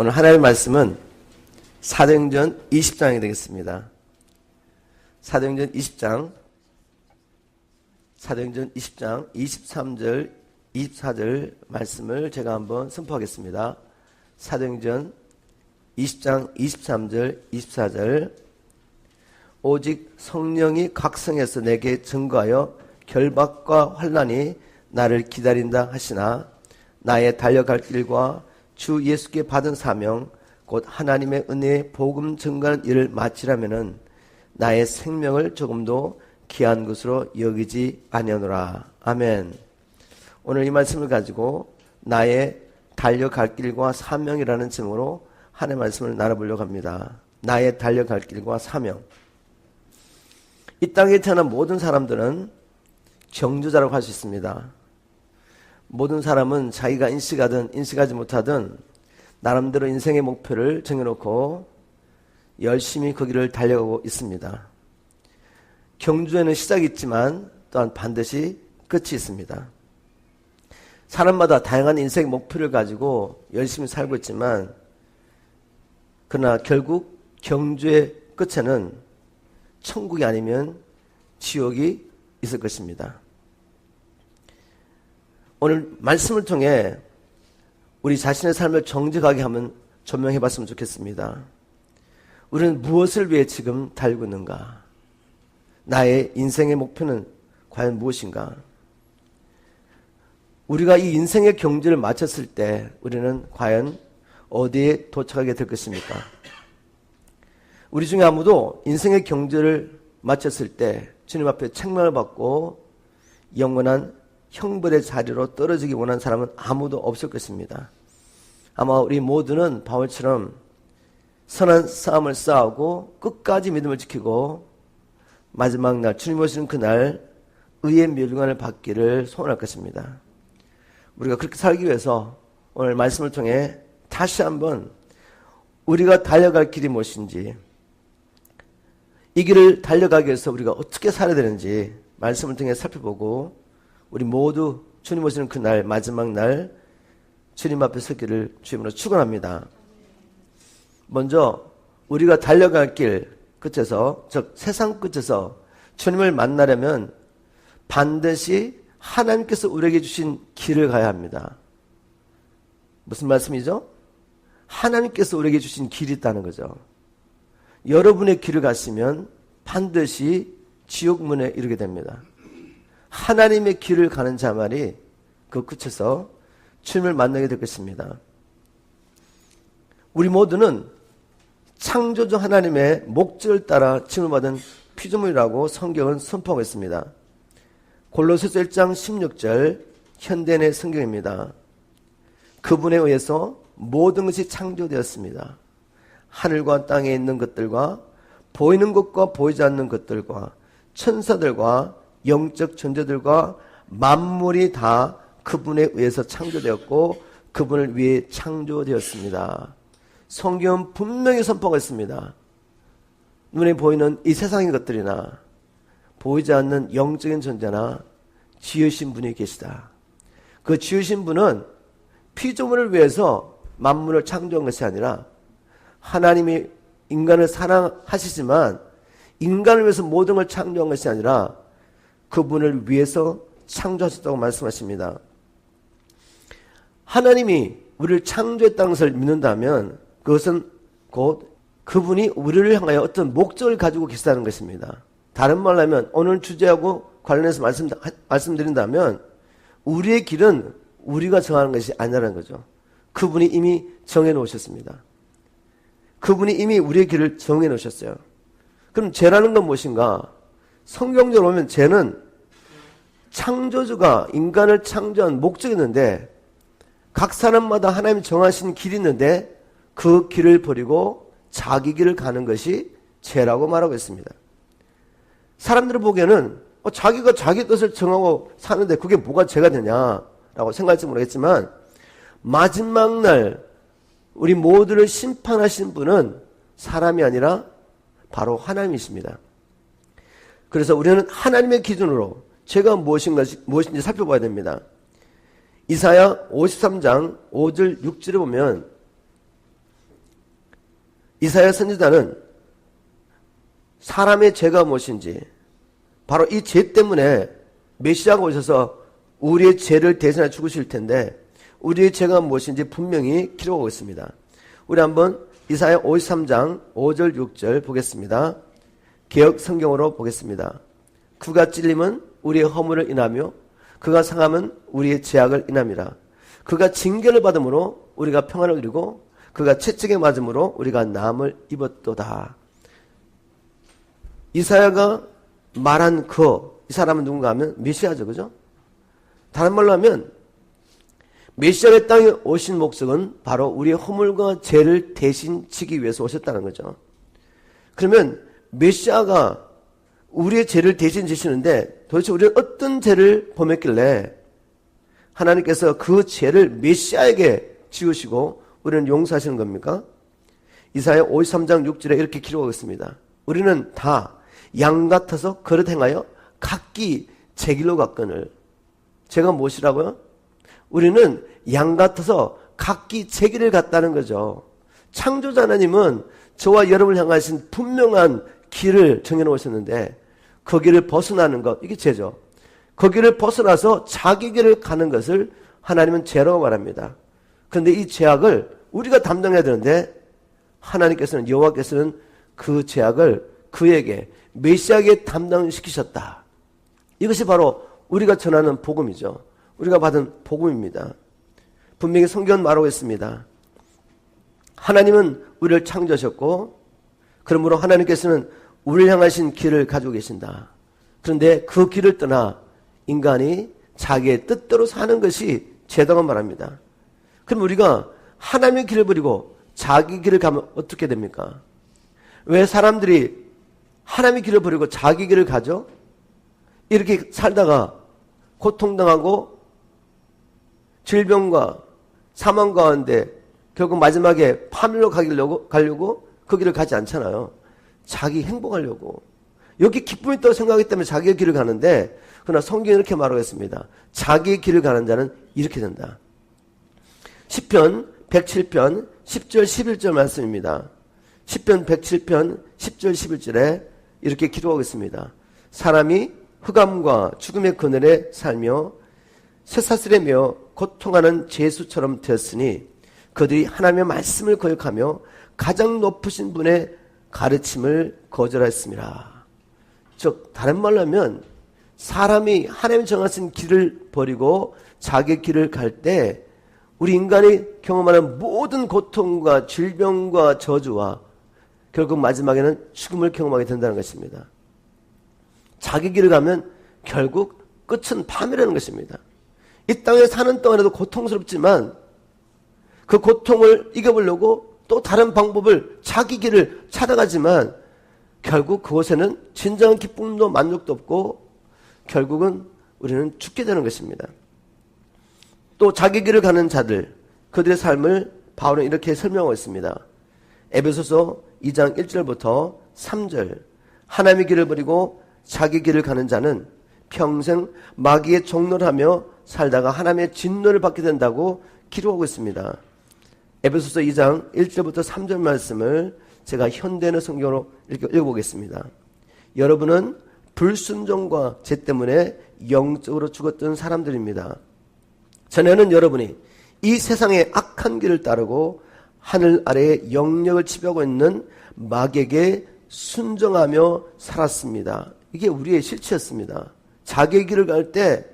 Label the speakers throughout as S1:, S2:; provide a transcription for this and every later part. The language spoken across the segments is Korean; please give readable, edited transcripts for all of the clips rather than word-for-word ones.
S1: 오늘 하나님의 말씀은 사도행전 20장이 되겠습니다. 사도행전 20장 23절 24절 말씀을 제가 한번 선포하겠습니다. 사도행전 20장 23절 24절 오직 성령이 각성해서 내게 증거하여 결박과 환난이 나를 기다린다 하시나 나의 달려갈 길과 주 예수께 받은 사명 곧 하나님의 은혜의 복음 증거하는 일을 마치라면은 나의 생명을 조금도 귀한 것으로 여기지 아니하노라. 아멘. 오늘 이 말씀을 가지고 나의 달려갈 길과 사명이라는 제목으로 하나님의 말씀을 나눠보려고 합니다. 나의 달려갈 길과 사명. 이 땅에 태어난 모든 사람들은 경주자라고 할 수 있습니다. 모든 사람은 자기가 인식하든 인식하지 못하든 나름대로 인생의 목표를 정해놓고 열심히 그 길을 달려가고 있습니다. 경주에는 시작이 있지만 또한 반드시 끝이 있습니다. 사람마다 다양한 인생의 목표를 가지고 열심히 살고 있지만 그러나 결국 경주의 끝에는 천국이 아니면 지옥이 있을 것입니다. 오늘 말씀을 통해 우리 자신의 삶을 정직하게 한번 조명해 봤으면 좋겠습니다. 우리는 무엇을 위해 지금 달고 있는가? 나의 인생의 목표는 과연 무엇인가? 우리가 이 인생의 경주를 마쳤을 때 우리는 과연 어디에 도착하게 될 것입니까? 우리 중에 아무도 인생의 경주를 마쳤을 때 주님 앞에 책망을 받고 영원한 형벌의 자리로 떨어지기 원하는 사람은 아무도 없을 것입니다. 아마 우리 모두는 바울처럼 선한 싸움을 싸우고 끝까지 믿음을 지키고 마지막 날 주님 오시는 그날 의의 멸관을 받기를 소원할 것입니다. 우리가 그렇게 살기 위해서 오늘 말씀을 통해 다시 한번 우리가 달려갈 길이 무엇인지, 이 길을 달려가기 위해서 우리가 어떻게 살아야 되는지 말씀을 통해 살펴보고 우리 모두 주님 오시는 그날 마지막 날 주님 앞에 서기를 주님으로 축원합니다. 먼저 우리가 달려갈 길 끝에서, 즉 세상 끝에서 주님을 만나려면 반드시 하나님께서 우리에게 주신 길을 가야 합니다. 무슨 말씀이죠? 하나님께서 우리에게 주신 길이 있다는 거죠. 여러분의 길을 가시면 반드시 지옥문에 이르게 됩니다. 하나님의 길을 가는 자만이 그 끝에서 주님을 만나게 될 것입니다. 우리 모두는 창조주 하나님의 목적을 따라 칭을 받은 피조물이라고 성경은 선포하고 있습니다. 골로새서 1장 16절 현대인의 성경입니다. 그분에 의해서 모든 것이 창조되었습니다. 하늘과 땅에 있는 것들과 보이는 것과 보이지 않는 것들과 천사들과 영적 존재들과 만물이 다 그분에 의해서 창조되었고 그분을 위해 창조되었습니다. 성경은 분명히 선포하고 있습니다. 눈에 보이는 이 세상의 것들이나 보이지 않는 영적인 존재나 지으신 분이 계시다. 그 지으신 분은 피조물을 위해서 만물을 창조한 것이 아니라 하나님이 인간을 사랑하시지만 인간을 위해서 모든 걸 창조한 것이 아니라 그분을 위해서 창조하셨다고 말씀하십니다. 하나님이 우리를 창조했다는 것을 믿는다면 그것은 곧 그분이 우리를 향하여 어떤 목적을 가지고 계시다는 것입니다. 다른 말로 하면 오늘 주제하고 관련해서 말씀드린다면 우리의 길은 우리가 정하는 것이 아니라는 거죠. 그분이 이미 정해 놓으셨습니다. 그분이 이미 우리의 길을 정해 놓으셨어요. 그럼 죄라는 건 무엇인가? 성경적으로 보면 죄는 창조주가 인간을 창조한 목적이 있는데 각 사람마다 하나님이 정하신 길이 있는데 그 길을 버리고 자기 길을 가는 것이 죄라고 말하고 있습니다. 사람들이 보기에는 자기가 자기 뜻을 정하고 사는데 그게 뭐가 죄가 되냐라고 생각할지 모르겠지만 마지막 날 우리 모두를 심판하신 분은 사람이 아니라 바로 하나님이십니다. 그래서 우리는 하나님의 기준으로 죄가 무엇인지 살펴봐야 됩니다. 이사야 53장 5절 6절에 보면 이사야 선지자는 사람의 죄가 무엇인지, 바로 이 죄 때문에 메시아가 오셔서 우리의 죄를 대신하여 죽으실 텐데 우리의 죄가 무엇인지 분명히 기록하고 있습니다. 우리 한번 이사야 53장 5절 6절 보겠습니다. 개역 성경으로 보겠습니다. 그가 찔림은 우리의 허물을 인하며 그가 상함은 우리의 죄악을 인함이라. 그가 징계를 받음으로 우리가 평안을 누리고 그가 채찍에 맞음으로 우리가 나음을 입었도다. 이사야가 말한 이 사람은 누군가 하면 메시아죠. 그죠? 다른 말로 하면 메시아의 땅에 오신 목적은 바로 우리의 허물과 죄를 대신 지기 위해서 오셨다는 거죠. 그러면 메시아가 우리의 죄를 대신 지시는데 도대체 우리는 어떤 죄를 범했길래 하나님께서 그 죄를 메시아에게 지우시고 우리는 용서하시는 겁니까? 이사야 53장 6절에 이렇게 기록하고 있습니다. 우리는 다 양 같아서 그릇 행하여 각기 제 길로 갔거늘. 제가 무엇이라고요? 우리는 양 같아서 각기 제 길을 갔다는 거죠. 창조자 하나님은 저와 여러분을 향하신 분명한 길을 정해놓으셨는데 그 길을 벗어나는 것, 이게 죄죠. 그 길을 벗어나서 자기 길을 가는 것을 하나님은 죄라고 말합니다. 그런데 이 죄악을 우리가 담당해야 되는데 하나님께서는, 여호와께서는 그 죄악을 그에게, 메시아에게 담당시키셨다. 이것이 바로 우리가 전하는 복음이죠. 우리가 받은 복음입니다. 분명히 성경은 말하고 있습니다. 하나님은 우리를 창조하셨고 그러므로 하나님께서는 우리를 향하신 길을 가지고 계신다. 그런데 그 길을 떠나 인간이 자기의 뜻대로 사는 것이 죄다고 말합니다. 그럼 우리가 하나님의 길을 버리고 자기 길을 가면 어떻게 됩니까? 왜 사람들이 하나님의 길을 버리고 자기 길을 가죠? 이렇게 살다가 고통당하고 질병과 사망 가운데 결국 마지막에 파멸로 가려고 그 길을 가지 않잖아요. 자기 행복하려고. 여기 기쁨이 있다고 생각하기 때문에 자기의 길을 가는데, 그러나 성경이 이렇게 말하고 있습니다. 자기의 길을 가는 자는 이렇게 된다. 시편 107편 10절 11절 말씀입니다. 시편 107편 10절 11절에 이렇게 기록하고 있습니다. 사람이 흑암과 죽음의 그늘에 살며 쇠사슬에 매어 고통하는 죄수처럼 되었으니 그들이 하나님의 말씀을 거역하며 가장 높으신 분의 가르침을 거절했습니다. 즉 다른 말로 하면 사람이 하나님이 정하신 길을 버리고 자기 길을 갈 때 우리 인간이 경험하는 모든 고통과 질병과 저주와 결국 마지막에는 죽음을 경험하게 된다는 것입니다. 자기 길을 가면 결국 끝은 파멸이라는 것입니다. 이 땅에 사는 동안에도 고통스럽지만 그 고통을 이겨보려고 또 다른 방법을 자기 길을 찾아가지만 결국 그곳에는 진정한 기쁨도 만족도 없고 결국은 우리는 죽게 되는 것입니다. 또 자기 길을 가는 자들, 그들의 삶을 바울은 이렇게 설명하고 있습니다. 에베소서 2장 1절부터 3절, 하나님의 길을 버리고 자기 길을 가는 자는 평생 마귀의 종노를 하며 살다가 하나님의 진노를 받게 된다고 기록하고 있습니다. 에베소서 2장 1절부터 3절 말씀을 제가 현대의 성경으로 읽어보겠습니다. 여러분은 불순종과 죄 때문에 영적으로 죽었던 사람들입니다. 전에는 여러분이 이 세상의 악한 길을 따르고 하늘 아래에 영역을 지배하고 있는 마귀에게 순종하며 살았습니다. 이게 우리의 실체였습니다. 자기의 길을 갈 때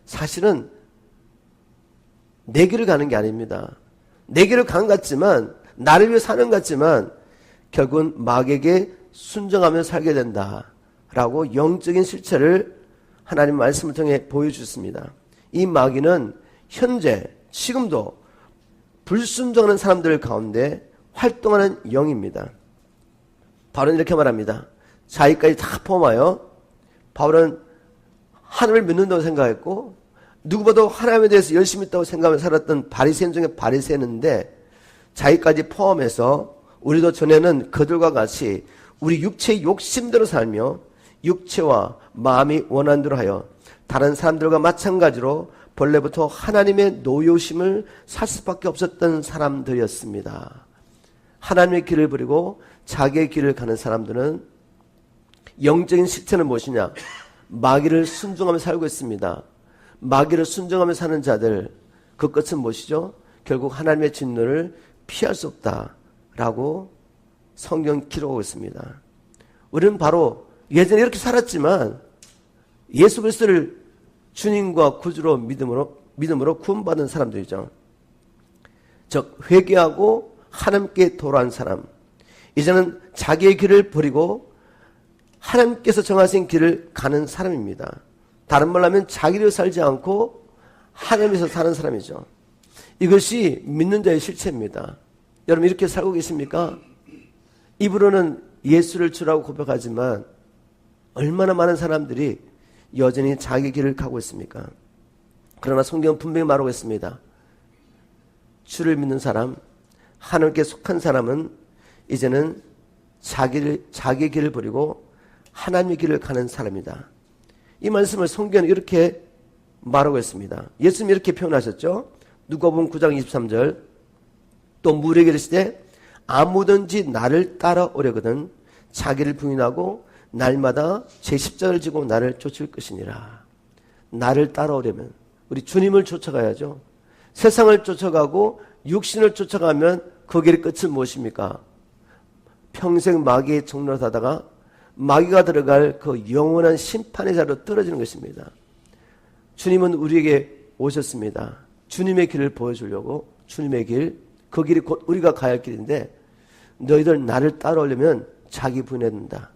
S1: 사실은 내 길을 가는 게 아닙니다. 내 길을 간 것 같지만, 나를 위해 사는 것 같지만 결국은 마귀에게 순종하며 살게 된다라고 영적인 실체를 하나님 말씀을 통해 보여주셨습니다. 이 마귀는 현재 지금도 불순종하는 사람들 가운데 활동하는 영입니다. 바울은 이렇게 말합니다. 자기까지 다 포함하여 바울은 하나님을 믿는다고 생각했고 누구보다 하나님에 대해서 열심히 있다고 생각하며 살았던 바리새인 중에 바리새인인데 자기까지 포함해서 우리도 전에는 그들과 같이 우리 육체의 욕심대로 살며 육체와 마음이 원하는 대로 하여 다른 사람들과 마찬가지로 본래부터 하나님의 노여우심을 살 수밖에 없었던 사람들이었습니다. 하나님의 길을 버리고 자기의 길을 가는 사람들은 영적인 실체는 무엇이냐? 마귀를 순종하며 살고 있습니다. 마귀를 순종하며 사는 자들, 그 끝은 무엇이죠? 결국 하나님의 진노를 피할 수 없다라고 성경 기록하고 있습니다. 우리는 바로 예전에 이렇게 살았지만 예수 그리스도를 주님과 구주로 믿음으로 구원받은 사람들이죠. 즉 회개하고 하나님께 돌아온 사람, 이제는 자기의 길을 버리고 하나님께서 정하신 길을 가는 사람입니다. 다른 말로 하면 자기를 살지 않고 하나님에서 사는 사람이죠. 이것이 믿는 자의 실체입니다. 여러분 이렇게 살고 계십니까? 입으로는 예수를 주라고 고백하지만 얼마나 많은 사람들이 여전히 자기 길을 가고 있습니까? 그러나 성경은 분명히 말하고 있습니다. 주를 믿는 사람, 하나님께 속한 사람은 이제는 자기 길을 버리고 하나님의 길을 가는 사람이다. 이 말씀을 성경은 이렇게 말하고 있습니다. 예수님이 이렇게 표현하셨죠. 누가복음 9장 23절 또 무리에게 이르시되 아무든지 나를 따라오려거든 자기를 부인하고 날마다 제 십자가를 지고 나를 쫓을 것이니라. 나를 따라오려면 우리 주님을 쫓아가야죠. 세상을 쫓아가고 육신을 쫓아가면 그 길의 끝은 무엇입니까? 평생 마귀의 종로를 하다가 마귀가 들어갈 그 영원한 심판의 자리로 떨어지는 것입니다. 주님은 우리에게 오셨습니다. 주님의 길을 보여주려고. 주님의 길, 그 길이 곧 우리가 가야 할 길인데 너희들 나를 따라오려면 자기 부인해야 된다.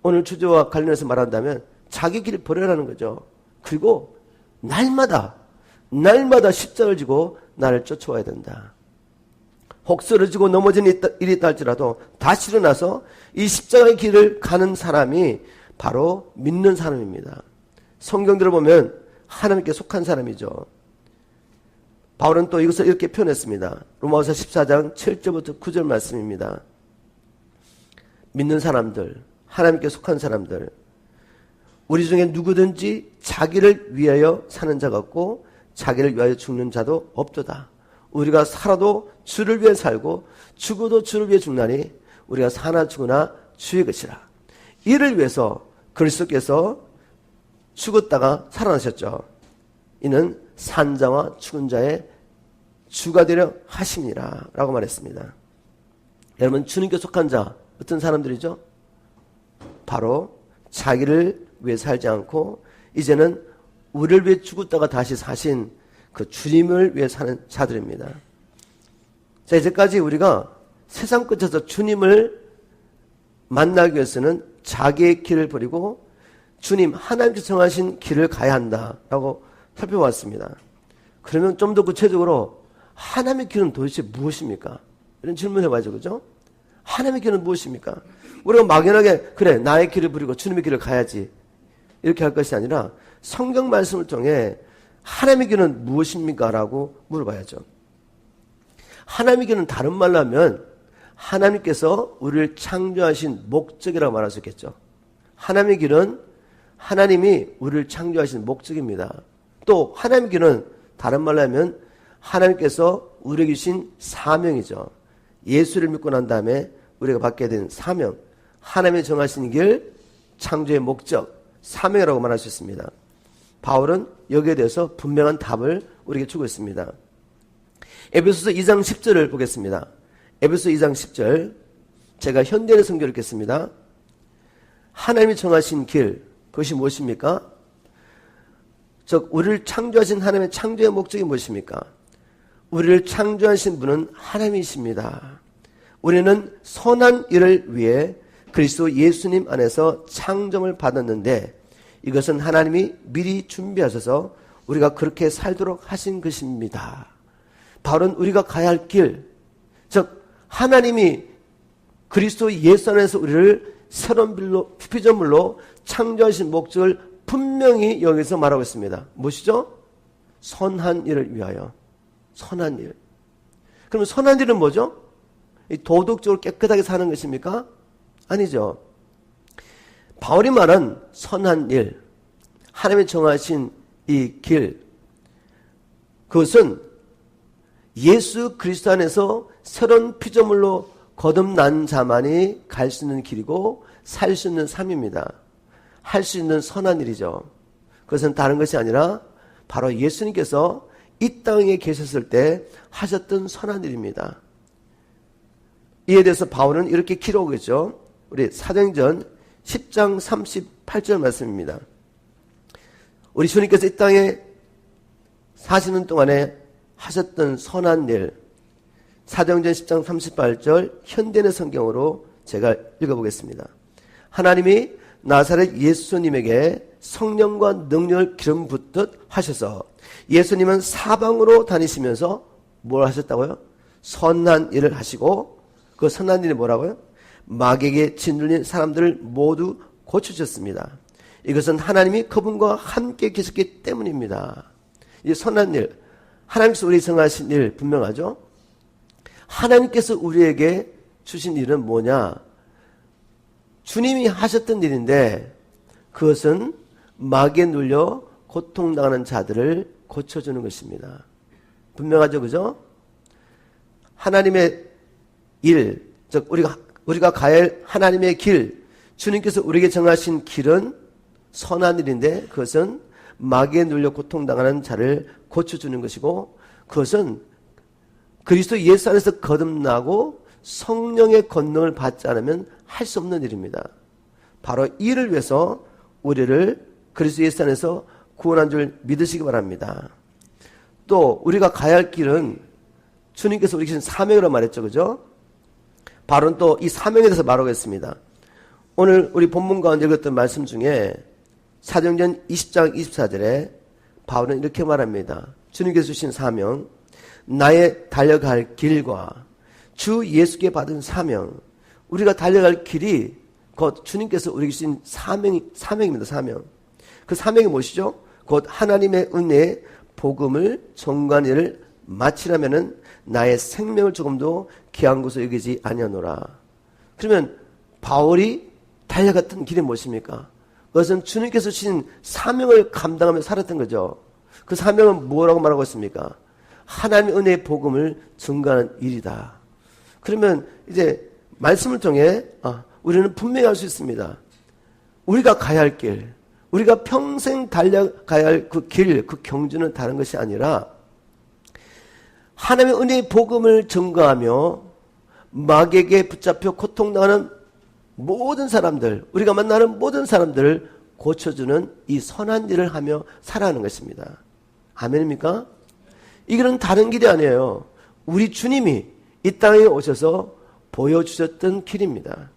S1: 오늘 주제와 관련해서 말한다면 자기 길을 버려라는 거죠. 그리고 날마다 십자가를 지고 나를 쫓아와야 된다. 혹 쓰러지고 넘어진 일이 있다 할지라도 다시 일어나서 이 십자가의 길을 가는 사람이 바로 믿는 사람입니다. 성경들을 보면 하나님께 속한 사람이죠. 바울은 또 이것을 이렇게 표현했습니다. 로마서 14장 7절부터 9절 말씀입니다. 믿는 사람들, 하나님께 속한 사람들, 우리 중에 누구든지 자기를 위하여 사는 자가 없고 자기를 위하여 죽는 자도 없도다. 우리가 살아도 주를 위해 살고 죽어도 주를 위해 죽나니 우리가 사나 죽으나 주의 것이라. 이를 위해서 그리스도께서 죽었다가 살아나셨죠. 이는 산자와 죽은 자의 주가 되려 하심이라 라고 말했습니다. 여러분 주님께 속한 자 어떤 사람들이죠? 바로 자기를 위해 살지 않고 이제는 우리를 위해 죽었다가 다시 사신 그 주님을 위해 사는 자들입니다. 자, 이제까지 우리가 세상 끝에서 주님을 만나기 위해서는 자기의 길을 버리고 주님 하나님께서 정하신 길을 가야 한다라고 살펴봤습니다. 그러면 좀 더 구체적으로 하나님의 길은 도대체 무엇입니까? 이런 질문을 해봐야죠. 그죠? 하나님의 길은 무엇입니까? 우리가 막연하게 그래 나의 길을 버리고 주님의 길을 가야지 이렇게 할 것이 아니라 성경 말씀을 통해 하나님의 길은 무엇입니까? 라고 물어봐야죠. 하나님의 길은 다른 말로 하면 하나님께서 우리를 창조하신 목적이라고 말할 수 있겠죠. 하나님의 길은 하나님이 우리를 창조하신 목적입니다. 또 하나님의 길은 다른 말로 하면 하나님께서 우리에게 주신 사명이죠. 예수를 믿고 난 다음에 우리가 받게 된 사명, 하나님이 정하신 길, 창조의 목적, 사명이라고 말할 수 있습니다. 바울은 여기에 대해서 분명한 답을 우리에게 주고 있습니다. 에베소서 2장 10절을 보겠습니다. 에베소서 2장 10절 제가 현대의 성경을 읽겠습니다. 하나님이 정하신 길, 그것이 무엇입니까? 즉 우리를 창조하신 하나님의 창조의 목적이 무엇입니까? 우리를 창조하신 분은 하나님이십니다. 우리는 선한 일을 위해 그리스도 예수님 안에서 창조를 받았는데 이것은 하나님이 미리 준비하셔서 우리가 그렇게 살도록 하신 것입니다. 바울은 우리가 가야 할 길, 즉 하나님이 그리스도 예수 안에서 우리를 새로운 피조물로 창조하신 목적을 분명히 여기서 말하고 있습니다. 무엇이죠? 선한 일을 위하여. 선한 일. 그럼 선한 일은 뭐죠? 도덕적으로 깨끗하게 사는 것입니까? 아니죠. 바울이 말한 선한 일, 하나님이 정하신 이 길, 그것은 예수 그리스도 안에서 새로운 피조물로 거듭난 자만이 갈 수 있는 길이고 살 수 있는 삶입니다. 할 수 있는 선한 일이죠. 그것은 다른 것이 아니라 바로 예수님께서 이 땅에 계셨을 때 하셨던 선한 일입니다. 이에 대해서 바울은 이렇게 기록하겠죠. 우리 사도행전 10장 38절 말씀입니다. 우리 주님께서 이 땅에 사시는 동안에 하셨던 선한 일, 사도행전 10장 38절 현대의 성경으로 제가 읽어보겠습니다. 하나님이 나사렛 예수님에게 성령과 능력을 기름 붓듯 하셔서 예수님은 사방으로 다니시면서 뭘 하셨다고요? 선한 일을 하시고 그 선한 일이 뭐라고요? 마귀에게 짓눌린 사람들을 모두 고쳐주셨습니다. 이것은 하나님이 그분과 함께 계셨기 때문입니다. 이 선한 일, 하나님께서 우리 정하신 일 분명하죠? 하나님께서 우리에게 주신 일은 뭐냐? 주님이 하셨던 일인데 그것은 마귀에 눌려 고통당하는 자들을 고쳐주는 것입니다. 분명하죠, 그죠? 하나님의 일, 즉 우리가 가야 할 하나님의 길, 주님께서 우리에게 정하신 길은 선한 일인데 그것은 마귀에 눌려 고통당하는 자를 고쳐주는 것이고 그것은 그리스도 예수 안에서 거듭나고 성령의 권능을 받지 않으면 할 수 없는 일입니다. 바로 이를 위해서 우리를 그리스도 예수 안에서 구원한 줄 믿으시기 바랍니다. 또 우리가 가야 할 길은 주님께서 우리에게 주신 사명이라고 말했죠, 그죠? 바로는 또 이 사명에 대해서 말하겠습니다. 오늘 우리 본문 가운데 읽었던 말씀 중에 사도행전 20장 24절에 바울은 이렇게 말합니다. 주님께서 주신 사명, 나의 달려갈 길과 주 예수께 받은 사명, 우리가 달려갈 길이 곧 주님께서 우리에게 주신 사명입니다. 사명. 그 사명이 무엇이죠? 곧 하나님의 은혜의 복음을 전가하는 일을 마치려면은 나의 생명을 조금도 귀한 것으로 여기지 아니하노라. 그러면 바울이 달려갔던 길이 무엇입니까? 그것은 주님께서 주신 사명을 감당하며 살았던 거죠. 그 사명은 뭐라고 말하고 있습니까? 하나님의 은혜의 복음을 전가하는 일이다. 그러면 이제 말씀을 통해 우리는 분명히 알 수 있습니다. 우리가 가야 할 길, 우리가 평생 달려가야 할 그 길, 그 경주는 다른 것이 아니라 하나님의 은혜의 복음을 전가하며 마귀에게 붙잡혀 고통당하는 모든 사람들, 우리가 만나는 모든 사람들을 고쳐주는 이 선한 일을 하며 살아가는 것입니다. 아멘입니까? 이 길은 다른 길이 아니에요. 우리 주님이 이 땅에 오셔서 보여주셨던 길입니다.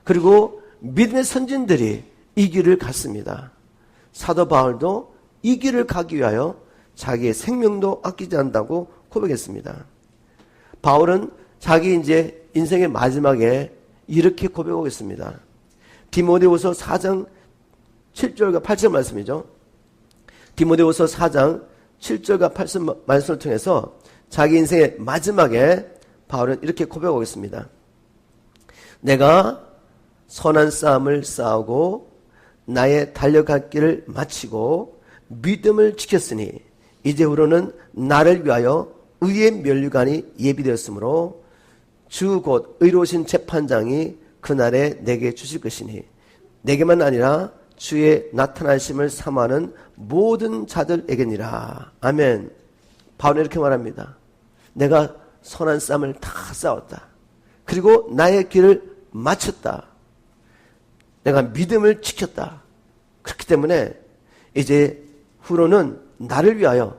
S1: 그리고 믿음의 선진들이 이 길을 갔습니다. 사도 바울도 이 길을 가기 위하여 자기의 생명도 아끼지 않는다고 고백했습니다. 바울은 자기 이제 인생의 마지막에 이렇게 고백하고 있습니다. 디모데후서 4장 7절과 8절 말씀이죠. 디모데후서 4장 7절과 8절 말씀을 통해서 자기 인생의 마지막에 바울은 이렇게 고백하고 있습니다. 내가 선한 싸움을 싸우고 나의 달려갈 길을 마치고 믿음을 지켰으니 이제후로는 나를 위하여 의의 면류관이 예비되었으므로 주 곧 의로우신 재판장이 그날에 내게 주실 것이니 내게만 아니라 주의 나타나심을 사모하는 모든 자들에게니라. 아멘. 바울은 이렇게 말합니다. 내가 선한 싸움을 다 싸웠다. 그리고 나의 길을 마쳤다. 내가 믿음을 지켰다. 그렇기 때문에 이제 후로는 나를 위하여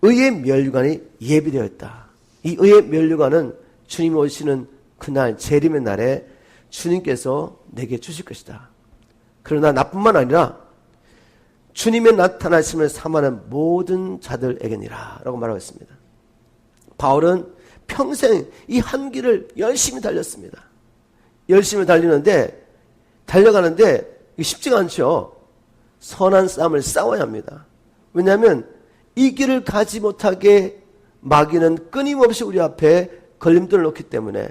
S1: 의의 면류관이 예비되어 있다. 이 의의 면류관은 주님이 오시는 그날 재림의 날에 주님께서 내게 주실 것이다. 그러나 나뿐만 아니라 주님의 나타나심을 사모하는 모든 자들에게니라 라고 말하고 있습니다. 바울은 평생 이 한 길을 열심히 달렸습니다. 열심히 달려가는데 쉽지가 않죠. 선한 싸움을 싸워야 합니다. 왜냐하면 이 길을 가지 못하게 마귀는 끊임없이 우리 앞에 걸림돌을 놓기 때문에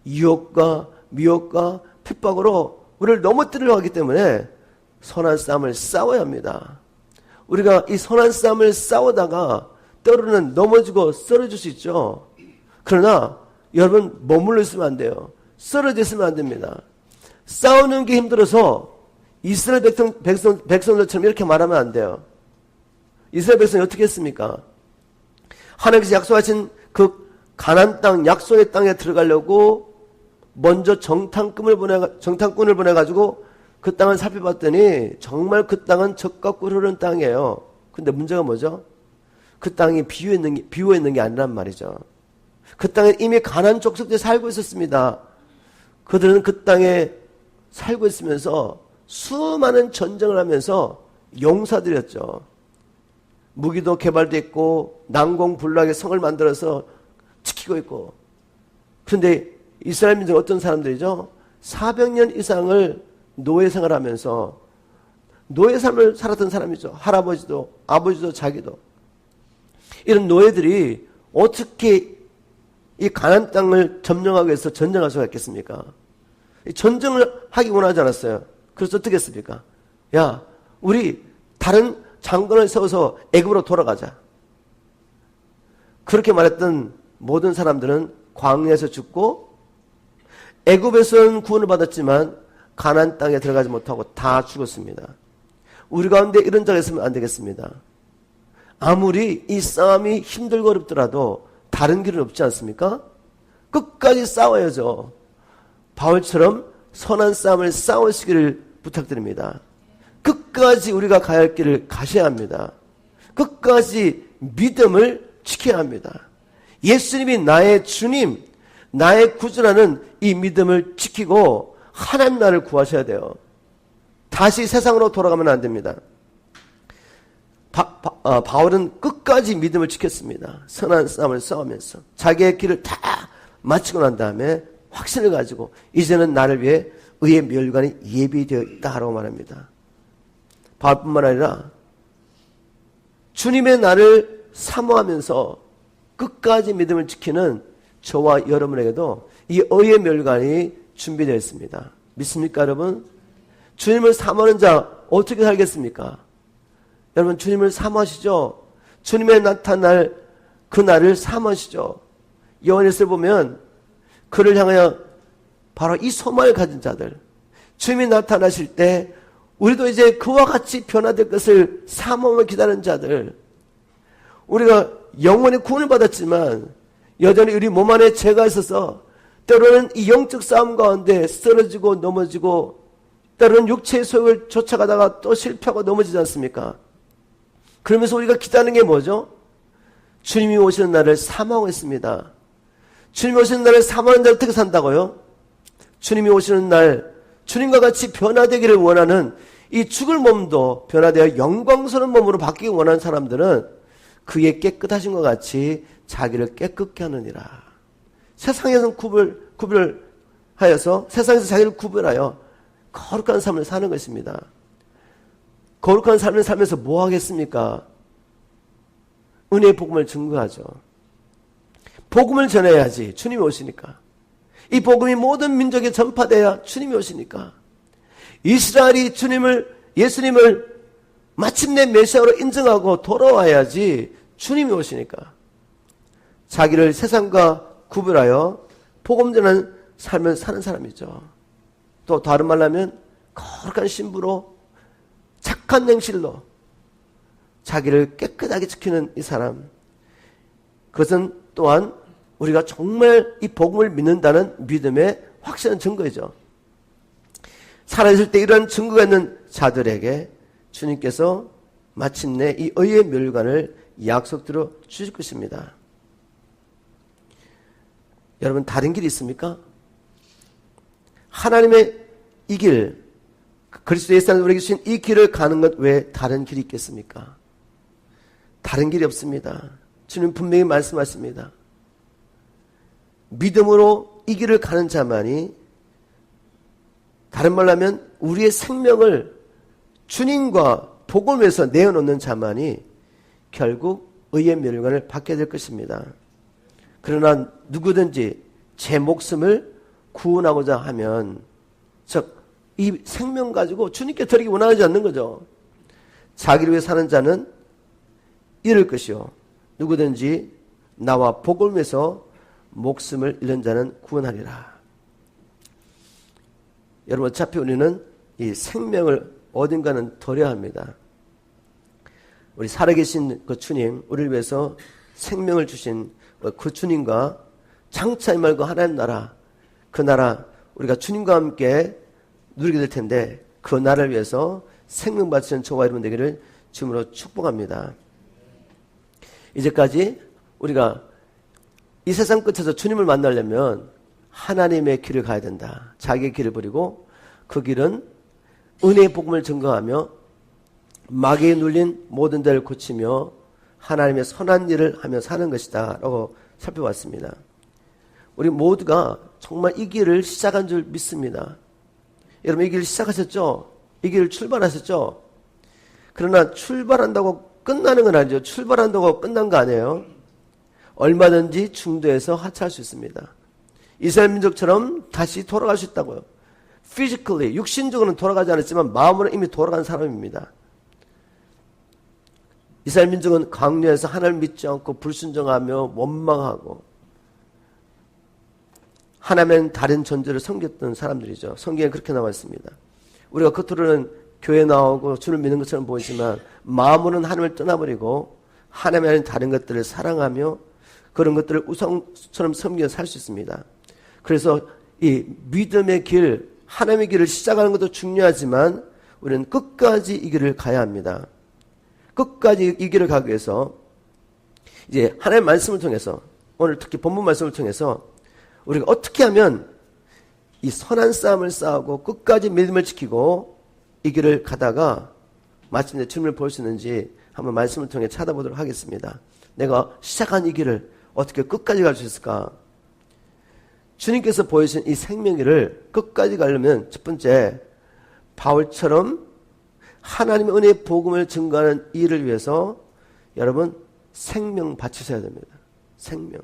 S1: 유혹과 미혹과 핍박으로 우리를 넘어뜨리려고 하기 때문에 선한 싸움을 싸워야 합니다. 우리가 이 선한 싸움을 싸우다가 때로는 넘어지고 쓰러질 수 있죠. 그러나 여러분 머물러 있으면 안 돼요. 쓰러져 있으면 안 됩니다. 싸우는 게 힘들어서 이스라엘 백성들처럼 이렇게 말하면 안 돼요. 이스라엘 백성이 어떻게 했습니까? 하나님께서 약속하신 그 가나안 땅, 약속의 땅에 들어가려고 먼저 정탐꾼을 보내가지고 그 땅을 살펴봤더니 정말 그 땅은 젖과 꿀 흐르는 땅이에요. 근데 문제가 뭐죠? 그 땅이 비워 있는 게 아니란 말이죠. 그 땅에 이미 가나안 족속들이 살고 있었습니다. 그들은 그 땅에 살고 있으면서 수많은 전쟁을 하면서 용사들이었죠. 무기도 개발됐고 난공불락의 성을 만들어서 지키고 있고. 그런데 이스라엘 민족은 어떤 사람들이죠? 400년 이상을 노예 생활하면서 노예 삶을 살았던 사람이죠. 할아버지도 아버지도 자기도. 이런 노예들이 어떻게 이 가나안 땅을 점령하기 위해서 전쟁할 수가 있겠습니까? 전쟁을 하기 원하지 않았어요. 그래서 어떻게 했습니까? 야, 우리 다른 장관을 세워서 애굽으로 돌아가자. 그렇게 말했던 모든 사람들은 광야에서 죽고 애굽에서는 구원을 받았지만 가나안 땅에 들어가지 못하고 다 죽었습니다. 우리 가운데 이런 자가 있으면 안 되겠습니다. 아무리 이 싸움이 힘들고 어렵더라도 다른 길은 없지 않습니까? 끝까지 싸워야죠. 바울처럼 선한 싸움을 싸우시기를 부탁드립니다. 끝까지 우리가 가야 할 길을 가셔야 합니다. 끝까지 믿음을 지켜야 합니다. 예수님이 나의 주님, 나의 구주라는 이 믿음을 지키고 하나님 나라를 구하셔야 돼요. 다시 세상으로 돌아가면 안 됩니다. 바울은 끝까지 믿음을 지켰습니다. 선한 싸움을 싸우면서 자기의 길을 다 마치고 난 다음에 확신을 가지고 이제는 나를 위해 의의 멸관이 예비되어 있다라고 말합니다. 바울뿐만 아니라 주님의 나를 사모하면서 끝까지 믿음을 지키는 저와 여러분에게도 이 의의 멸관이 준비되어 있습니다. 믿습니까, 여러분? 주님을 사모하는 자 어떻게 살겠습니까? 여러분, 주님을 사모하시죠? 주님의 나타날 그 날을 사모하시죠? 요한일서를 보면 그를 향하여 바로 이 소망을 가진 자들, 주님이 나타나실 때 우리도 이제 그와 같이 변화될 것을 사모하며 기다리는 자들, 우리가 영원히 구원을 받았지만 여전히 우리 몸 안에 죄가 있어서 때로는 이 영적 싸움 가운데 쓰러지고 넘어지고 때로는 육체의 소욕을 쫓아가다가 또 실패하고 넘어지지 않습니까? 그러면서 우리가 기다리는 게 뭐죠? 주님이 오시는 날을 사모하고 있습니다. 주님이 오시는 날을 사모하는 자 어떻게 산다고요? 주님이 오시는 날 주님과 같이 변화되기를 원하는 이 죽을 몸도 변화되어 영광스러운 몸으로 바뀌기 원하는 사람들은 그의 깨끗하신 것 같이 자기를 깨끗게 하느니라. 세상에서는 구별하여서 세상에서 자기를 구별하여 거룩한 삶을 사는 것입니다. 거룩한 삶을 살면서 뭐 하겠습니까? 은혜의 복음을 증거하죠. 복음을 전해야지. 주님이 오시니까. 이 복음이 모든 민족에 전파돼야 주님이 오시니까. 이스라엘이 예수님을 마침내 메시아로 인정하고 돌아와야지 주님이 오시니까. 자기를 세상과 구별하여 복음 전하는 삶을 사는 사람이죠. 또 다른 말로 하면 거룩한 신부로 착한 행실로 자기를 깨끗하게 지키는 이 사람, 그것은 또한 우리가 정말 이 복음을 믿는다는 믿음의 확실한 증거이죠. 살아있을 때 이러한 증거가 있는 자들에게 주님께서 마침내 이 의의 멸관을 약속들어 주실 것입니다. 여러분, 다른 길이 있습니까? 하나님의 이 길, 그리스도 예수 안에서 우리에게 주신 이 길을 가는 것 외에 다른 길이 있겠습니까? 다른 길이 없습니다. 주님 분명히 말씀하십니다. 믿음으로 이 길을 가는 자만이, 다른 말로 하면 우리의 생명을 주님과 복음을 위해서 내어놓는 자만이 결국 의의 멸관을 받게 될 것입니다. 그러나 누구든지 제 목숨을 구원하고자 하면, 즉 이 생명 가지고 주님께 드리기 원하지 않는 거죠. 자기를 위해 사는 자는 잃을 것이요, 누구든지 나와 복음을 위해서 목숨을 잃는 자는 구원하리라. 여러분, 어차피 우리는 이 생명을 어딘가는 덜어야 합니다. 우리 살아계신 그 주님, 우리를 위해서 생명을 주신 그 주님과 장차 임할 하나님 나라, 그 나라 우리가 주님과 함께 누리게 될 텐데, 그 나라를 위해서 생명 바치는 저와 여러분 되기를 주님으로 축복합니다. 이제까지 우리가 이 세상 끝에서 주님을 만나려면 하나님의 길을 가야 된다. 자기의 길을 버리고 그 길은 은혜의 복음을 증거하며 마귀에 눌린 모든 자를 고치며 하나님의 선한 일을 하며 사는 것이다 라고 살펴봤습니다. 우리 모두가 정말 이 길을 시작한 줄 믿습니다. 여러분, 이 길을 시작하셨죠? 이 길을 출발하셨죠? 그러나 출발한다고 끝나는 건 아니죠. 출발한다고 끝난 거 아니에요. 얼마든지 중도에서 하차할 수 있습니다. 이스라엘 민족처럼 다시 돌아갈 수 있다고요. physically, 육신적으로는 돌아가지 않았지만 마음으로 이미 돌아간 사람입니다. 이스라엘 민족은 광야에서 하나님을 믿지 않고 불순종하며 원망하고 하나님은 다른 존재를 섬겼던 사람들이죠. 성경에 그렇게 나와 있습니다. 우리가 겉으로는 교회 나오고 주를 믿는 것처럼 보이지만 마음으로는 하나님을 떠나버리고 하나님이 아닌 다른 것들을 사랑하며 그런 것들을 우상처럼 섬겨 살 수 있습니다. 그래서 이 믿음의 길, 하나님의 길을 시작하는 것도 중요하지만 우리는 끝까지 이 길을 가야 합니다. 끝까지 이 길을 가기 위해서 이제 하나님의 말씀을 통해서, 오늘 특히 본문 말씀을 통해서 우리가 어떻게 하면 이 선한 싸움을 싸우고 끝까지 믿음을 지키고 이 길을 가다가 마침내 주님을 볼 수 있는지 한번 말씀을 통해 찾아보도록 하겠습니다. 내가 시작한 이 길을 어떻게 끝까지 갈 수 있을까? 주님께서 보여주신 이 생명길을 끝까지 가려면 첫 번째, 바울처럼 하나님의 은혜의 복음을 증거하는 일을 위해서 여러분 생명 바치셔야 됩니다. 생명.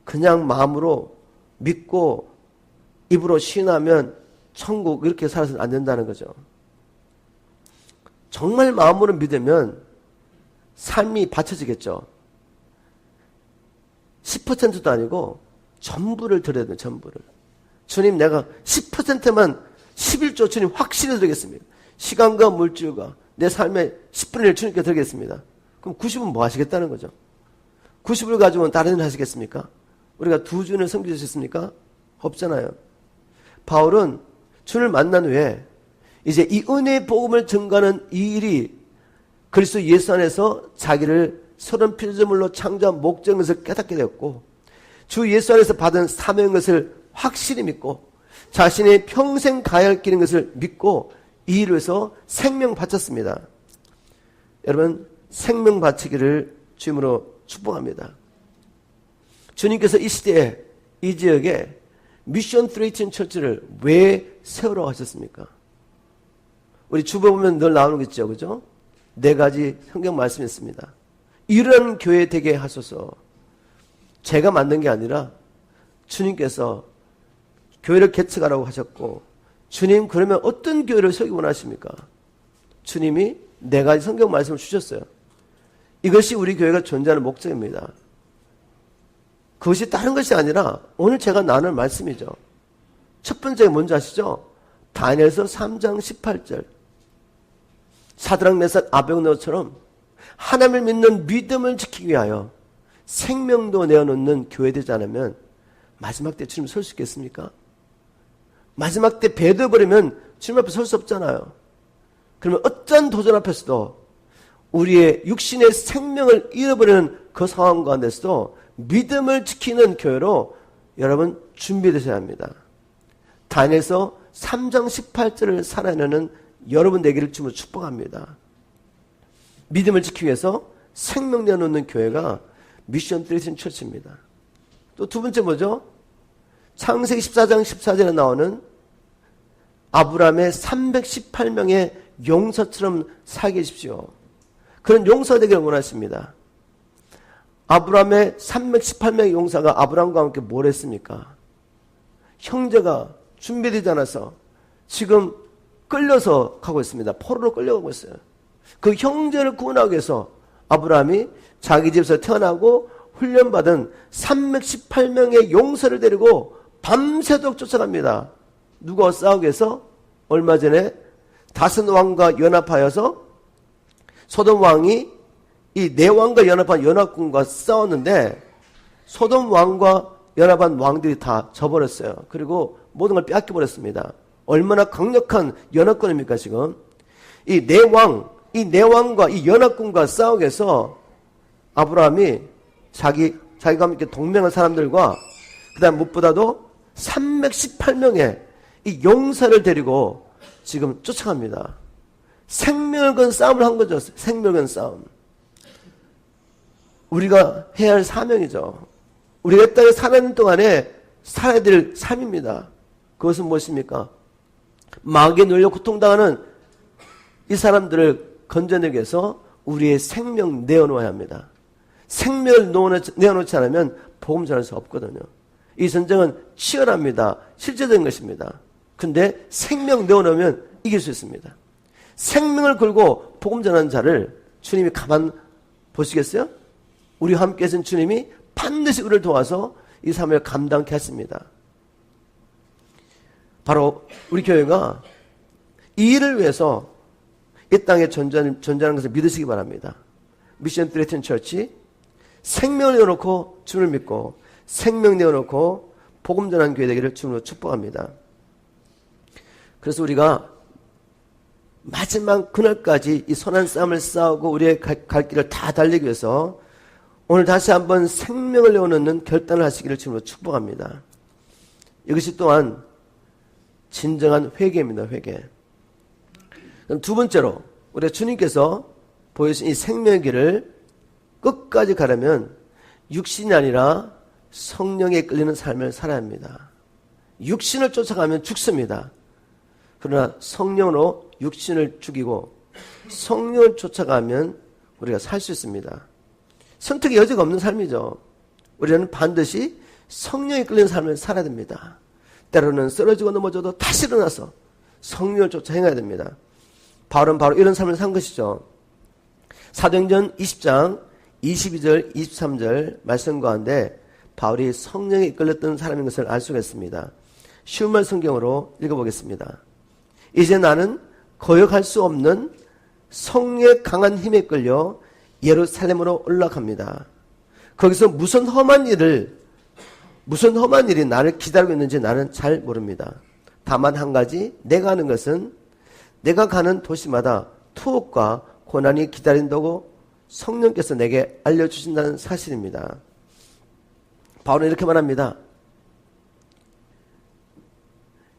S1: 그냥 마음으로 믿고 입으로 시인하면 천국 이렇게 살아서는 안 된다는 거죠. 정말 마음으로 믿으면 삶이 바쳐지겠죠. 10%도 아니고 전부를 드려야 돼요. 전부를. 주님, 내가 10%만 11조 주님 확실히 드리겠습니다. 시간과 물질과 내 삶의 10분의 1 주님께 드리겠습니다. 그럼 90은 뭐 하시겠다는 거죠? 90을 가지고는 다른 일 하시겠습니까? 우리가 두 주를 섬길 수 있습니까? 없잖아요. 바울은 주를 만난 후에 이제 이 은혜의 복음을 증거하는 이 일이 그리스도 예수 안에서 자기를 서른 피조물로 창조한 목적인 것을 깨닫게 되었고, 주 예수 안에서 받은 사명인 것을 확실히 믿고 자신의 평생 가야 할 길인 것을 믿고 이 일을 위해서 생명 바쳤습니다. 여러분, 생명 바치기를 주님으로 축복합니다. 주님께서 이 시대에 이 지역에 미션 318 처치를 왜 세우라고 하셨습니까? 우리 주보 보면 늘 나오는 거 있죠, 그죠? 4가지 성경 말씀이 있습니다. 이런 교회 되게 하소서. 제가 만든 게 아니라 주님께서 교회를 개척하라고 하셨고, 주님 그러면 어떤 교회를 세우기 원하십니까? 주님이 4가지 성경 말씀을 주셨어요. 이것이 우리 교회가 존재하는 목적입니다. 그것이 다른 것이 아니라 오늘 제가 나눌 말씀이죠. 첫 번째가 뭔지 아시죠? 다니엘서 3장 18절. 사드락 메삭 아벳네고처럼 하나님을 믿는 믿음을 지키기 위하여 생명도 내어놓는 교회 되지 않으면 마지막 때 주님 설 수 있겠습니까? 마지막 때 배도해버리면 주님 앞에 설 수 없잖아요. 그러면 어떤 도전 앞에서도 우리의 육신의 생명을 잃어버리는 그 상황 가운데서도 믿음을 지키는 교회로 여러분 준비되셔야 합니다. 다니엘서 3장 18절을 살아내는 여러분 되기를 주님으로 축복합니다. 믿음을 지키기 위해서 생명 내어놓는 교회가 미션 318 처치입니다. 또 두 번째 뭐죠? 창세기 14장 14절에 나오는 아브라함의 318명의 용사처럼 살게 해주십시오. 그런 용사 되기를 원하십니다. 아브라함의 318명의 용사가 아브라함과 함께 뭘 했습니까? 형제가 준비되지 않아서 지금 끌려서 가고 있습니다. 포로로 끌려가고 있어요. 그 형제를 구원하기 위해서 아브라함이 자기 집에서 태어나고 훈련받은 318명의 용사를 데리고 밤새도록 쫓아갑니다. 누가 싸우기 위해서? 얼마 전에 다섯 왕과 연합하여서 소돔 왕이 이 네 왕과 연합한 연합군과 싸웠는데 소돔 왕과 연합한 왕들이 다 져버렸어요. 그리고 모든 걸 빼앗겨버렸습니다. 얼마나 강력한 연합군입니까 지금. 이 네 왕과 이 연합군과 싸우기 위해서 아브라함이 자기가 함께 동맹한 사람들과 그 다음 무엇보다도 318명의 이 용사를 데리고 지금 쫓아갑니다. 생명을 건 싸움을 한 거죠. 생명을 건 싸움. 우리가 해야 할 사명이죠. 우리가 이 땅에 살아있는 동안에 살아야 될 삶입니다. 그것은 무엇입니까? 마귀에 눌려 고통당하는 이 사람들을 건져내기 위해서 우리의 생명 내어놓아야 합니다. 생명을 내어놓지 않으면 복음 전할 수 없거든요. 이 전쟁은 치열합니다. 실제적인 것입니다. 근데 생명 내어놓으면 이길 수 있습니다. 생명을 걸고 복음 전하는 자를 주님이 가만 보시겠어요? 우리와 함께 계신 주님이 반드시 우리를 도와서 이 삶을 감당케 하십니다. 바로 우리 교회가 이 일을 위해서 이 땅에 존재하는 것을 믿으시기 바랍니다. 미션 트레이튼 처치, 생명을 내어놓고 주를 믿고 생명 내어놓고 복음 전하는 교회 되기를 주님으로 축복합니다. 그래서 우리가 마지막 그날까지 이 선한 싸움을 싸우고 우리의 갈 길을 다 달리기 위해서 오늘 다시 한번 생명을 내어놓는 결단을 하시기를 주님으로 축복합니다. 이것이 또한 진정한 회개입니다. 회개. 그럼 두 번째로 우리가 주님께서 보여주신 이 생명의 길을 끝까지 가려면 육신이 아니라 성령에 끌리는 삶을 살아야 합니다. 육신을 쫓아가면 죽습니다. 그러나 성령으로 육신을 죽이고 성령을 쫓아가면 우리가 살 수 있습니다. 선택의 여지가 없는 삶이죠. 우리는 반드시 성령에 끌리는 삶을 살아야 됩니다. 때로는 쓰러지고 넘어져도 다시 일어나서 성령을 쫓아 행해야 됩니다. 바울은 바로 이런 삶을 산 것이죠. 사도행전 20장 22절 23절 말씀 가운데 바울이 성령에 이끌렸던 사람인 것을 알 수가 있습니다. 쉬운 말 성경으로 읽어보겠습니다. 이제 나는 거역할 수 없는 성령의 강한 힘에 끌려 예루살렘으로 올라갑니다. 거기서 무슨 험한 일이 나를 기다리고 있는지 나는 잘 모릅니다. 다만 한 가지 내가 아는 것은 내가 가는 도시마다 투옥과 고난이 기다린다고 성령께서 내게 알려주신다는 사실입니다. 바울은 이렇게 말합니다.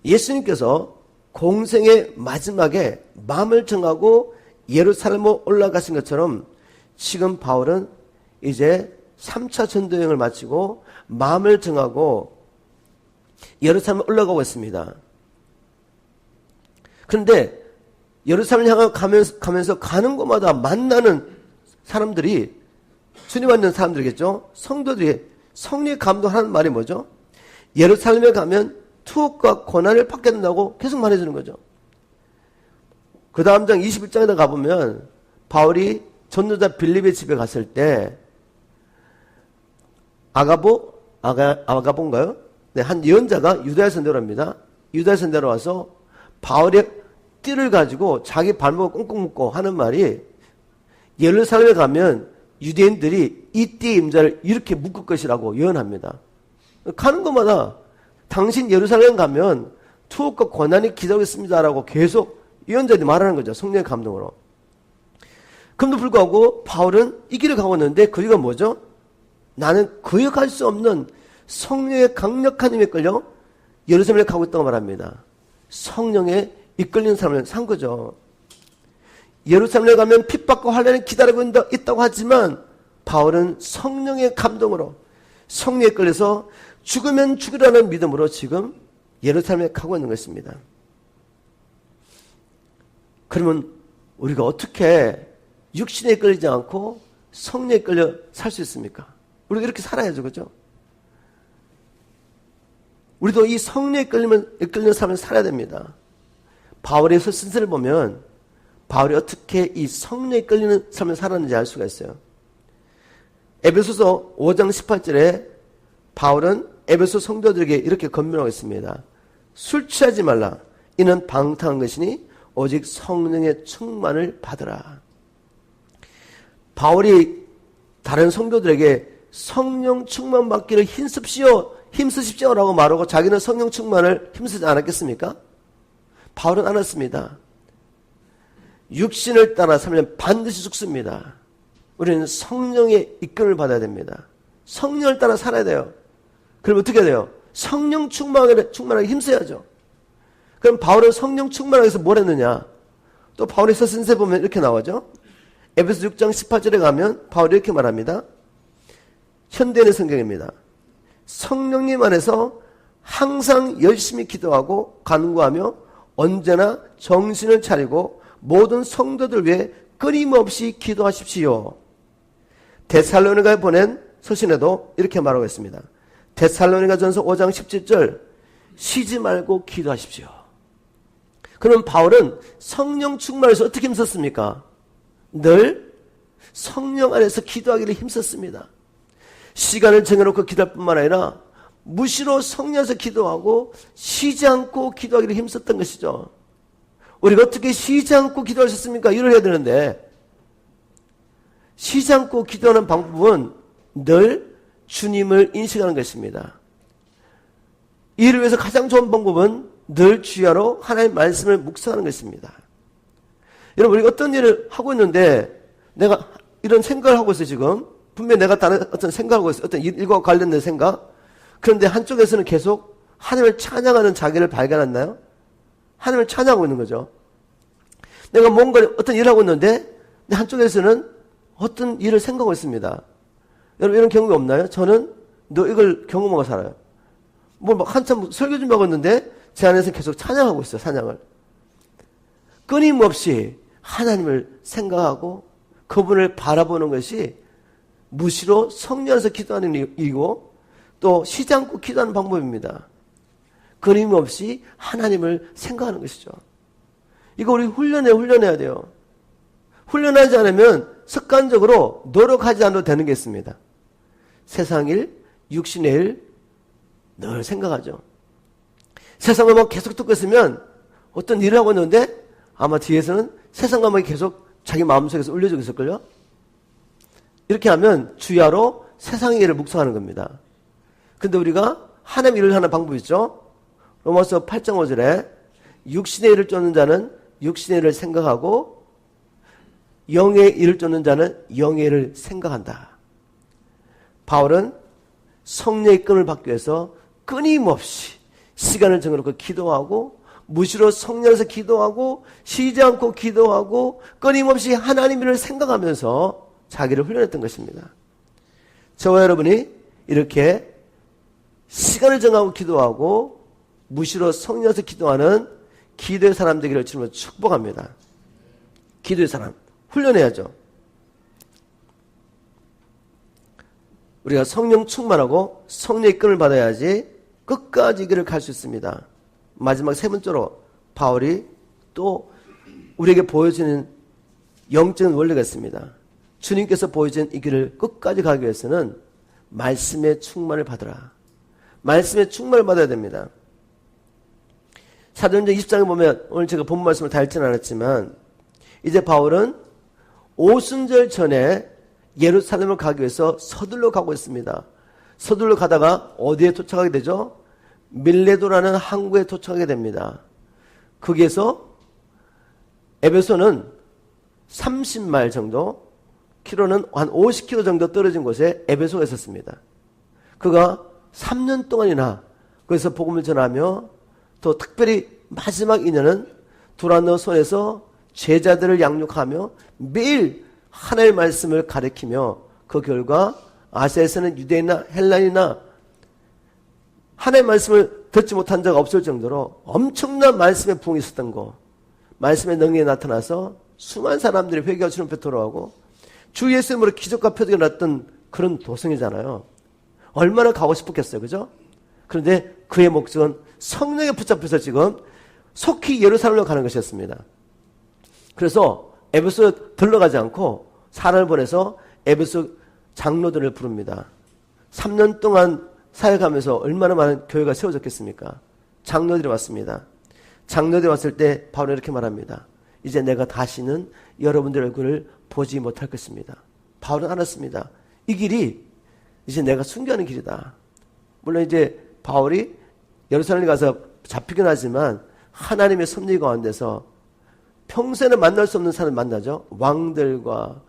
S1: 예수님께서 공생의 마지막에 마음을 정하고 예루살렘으로 올라가신 것처럼 지금 바울은 이제 3차 전도여행을 마치고 마음을 정하고 예루살렘에 올라가고 있습니다. 그런데 예루살렘을 향해 가면서 가는 곳마다 만나는 사람들이 주님 만난 사람들이겠죠. 성도들이 성령의 감동하는 말이 뭐죠? 예루살렘에 가면 투옥과 고난을 받게 된다고 계속 말해주는 거죠. 그 다음 장 21장에 가보면 바울이 전도자 빌립의 집에 갔을 때 아가보인가요? 네, 한 예언자가 유다에서 내려옵니다. 유다에서 내려와서 바울의 띠를 가지고 자기 발목을 꽁꽁 묶고 하는 말이 예루살렘에 가면 유대인들이 이 띠의 임자를 이렇게 묶을 것이라고 예언합니다. 가는 곳마다 당신 예루살렘 가면 투옥과 고난이 기다리고 있습니다라고 계속 예언자들이 말하는 거죠. 성령의 감동으로. 그럼에도 불구하고 바울은 이 길을 가고 있는데 그 이유가 뭐죠? 나는 거역할 수 없는 성령의 강력한 힘에 끌려 예루살렘에 가고 있다고 말합니다. 성령에 이끌리는 삶을 산 거죠. 예루살렘에 가면 핍박과 환난이 기다리고 있다고 하지만 바울은 성령의 감동으로 성령에 끌려서 죽으면 죽으라는 믿음으로 지금 예루살렘에 가고 있는 것입니다. 그러면 우리가 어떻게 육신에 끌리지 않고 성령에 끌려 살 수 있습니까? 우리가 이렇게 살아야죠. 그죠? 우리도 이 성령에 끌리는 삶을 살아야 됩니다. 바울의 서신서를 보면 바울이 어떻게 이 성령에 끌리는 삶을 살았는지 알 수가 있어요. 에베소서 5장 18절에 바울은 에베소 성도들에게 이렇게 권면하고 있습니다. 술 취하지 말라. 이는 방탕한 것이니 오직 성령의 충만을 받으라. 바울이 다른 성도들에게 성령 충만 받기를 힘쓰십시오라고 말하고 자기는 성령 충만을 힘쓰지 않았겠습니까? 바울은 안 했습니다. 육신을 따라 살면 반드시 죽습니다. 우리는 성령의 이끌을 받아야 됩니다. 성령을 따라 살아야 돼요. 그럼 어떻게 돼요? 성령 충만하게 힘써야죠. 그럼 바울은 성령 충만하기 위해서 뭘 했느냐? 또 바울의 서신서에 보면 이렇게 나오죠. 에베소 6장 18절에 가면 바울이 이렇게 말합니다. 현대인의 성경입니다. 성령님 안에서 항상 열심히 기도하고 간구하며 언제나 정신을 차리고 모든 성도들 위해 끊임없이 기도하십시오. 데살로니가에 보낸 서신에도 이렇게 말하고 있습니다. 데살로니가전서 5장 17절 쉬지 말고 기도하십시오. 그럼 바울은 성령 충만해서 어떻게 힘썼습니까? 늘 성령 안에서 기도하기를 힘썼습니다. 시간을 정해놓고 기도할 뿐만 아니라 무시로 성령에서 기도하고 쉬지 않고 기도하기를 힘썼던 것이죠. 우리가 어떻게 쉬지 않고 기도할 수 있습니까? 일을 해야 되는데 쉬지 않고 기도하는 방법은 늘 주님을 인식하는 것입니다. 이를 위해서 가장 좋은 방법은 늘 주야로 하나님의 말씀을 묵상하는 것입니다. 여러분, 우리가 어떤 일을 하고 있는데 내가 이런 생각을 하고 있어요. 지금 분명히 내가 다른 어떤 생각을 하고 있어요. 어떤 일과 관련된 생각. 그런데 한쪽에서는 계속 하나님을 찬양하는 자기를 발견했나요? 하나님을 찬양하고 있는 거죠. 내가 뭔가 어떤 일을 하고 있는데 한쪽에서는 어떤 일을 생각하고 있습니다. 여러분, 이런 경험이 없나요? 저는 이걸 경험하고 살아요. 막 한참 설교 준비하고 있는데 제 안에서 계속 찬양하고 있어요. 찬양을 끊임없이 하나님을 생각하고 그분을 바라보는 것이 무시로 성령 안에서 기도하는 일이고 또 쉬지 않고 기도하는 방법입니다. 끊임없이 하나님을 생각하는 것이죠. 이거 우리 훈련해야 돼요. 훈련하지 않으면 습관적으로 노력하지 않아도 되는 게 있습니다. 세상 일, 육신의 일 늘 생각하죠. 세상 음악 계속 듣고 있으면 어떤 일을 하고 있는데 아마 뒤에서는 세상 음악이 계속 자기 마음속에서 울려지고 있을걸요? 이렇게 하면 주야로 세상의 일을 묵상하는 겁니다. 근데 우리가 하나님 일을 하는 방법이 있죠? 로마서 8장 5절에 육신의 일을 쫓는 자는 육신의 일을 생각하고 영의 일을 쫓는 자는 영의 일을 생각한다. 바울은 성령의 이끌을 받기 위해서 끊임없이 시간을 정해놓고 기도하고 무시로 성령에서 기도하고 쉬지 않고 기도하고 끊임없이 하나님 일을 생각하면서 자기를 훈련했던 것입니다. 저와 여러분이 이렇게 시간을 정하고 기도하고 무시로 성령에서 기도하는 기도의 사람 되기를 주님으로 축복합니다. 기도의 사람 훈련해야죠. 우리가 성령 충만하고 성령의 이끌을 받아야지 끝까지 이 길을 갈 수 있습니다. 마지막 세 번째로 바울이 또 우리에게 보여주는 영적인 원리가 있습니다. 주님께서 보여준 이 길을 끝까지 가기 위해서는 말씀의 충만을 받으라. 말씀의 충만을 받아야 됩니다. 사도행전 20장에 보면 오늘 제가 본 말씀을 다 읽지는 않았지만 이제 바울은 오순절 전에 예루살렘을 가기 위해서 서둘러 가고 있습니다. 서둘러 가다가 어디에 도착하게 되죠? 밀레도라는 항구에 도착하게 됩니다. 거기에서 에베소는 30마일 정도, 키로는 한 50km 정도 떨어진 곳에 에베소가 있었습니다. 그가 3년 동안이나 거기서 복음을 전하며 또 특별히 마지막 2년은 두란노 손에서 제자들을 양육하며 매일 하나님의 말씀을 가르치며 그 결과 아시아에서는 유대인이나 헬라인이나 하나님의 말씀을 듣지 못한 자가 없을 정도로 엄청난 말씀의 부흥이 있었던 거, 말씀의 능력이 나타나서 수많은 사람들이 회개하고 주님 앞에 돌아오고 주 예수님으로 기적과 표적이 났던 그런 도성이잖아요. 얼마나 가고 싶었겠어요. 그죠? 그런데 그의 목적은 성령에 붙잡혀서 지금 속히 예루살렘으로 가는 것이었습니다. 그래서 에베소에 들러가지 않고 사람을 보내서 에베소 장로들을 부릅니다. 3년 동안 사역하면서 얼마나 많은 교회가 세워졌겠습니까? 장로들이 왔습니다. 장로들이 왔을 때 바울은 이렇게 말합니다. 이제 내가 다시는 여러분들 얼굴을 보지 못할 것입니다. 바울은 알았습니다. 이 길이 이제 내가 순교하는 길이다. 물론 이제 바울이 예루살렘에 가서 잡히긴 하지만 하나님의 섭리 가운데서 평생에 만날 수 없는 사람을 만나죠. 왕들과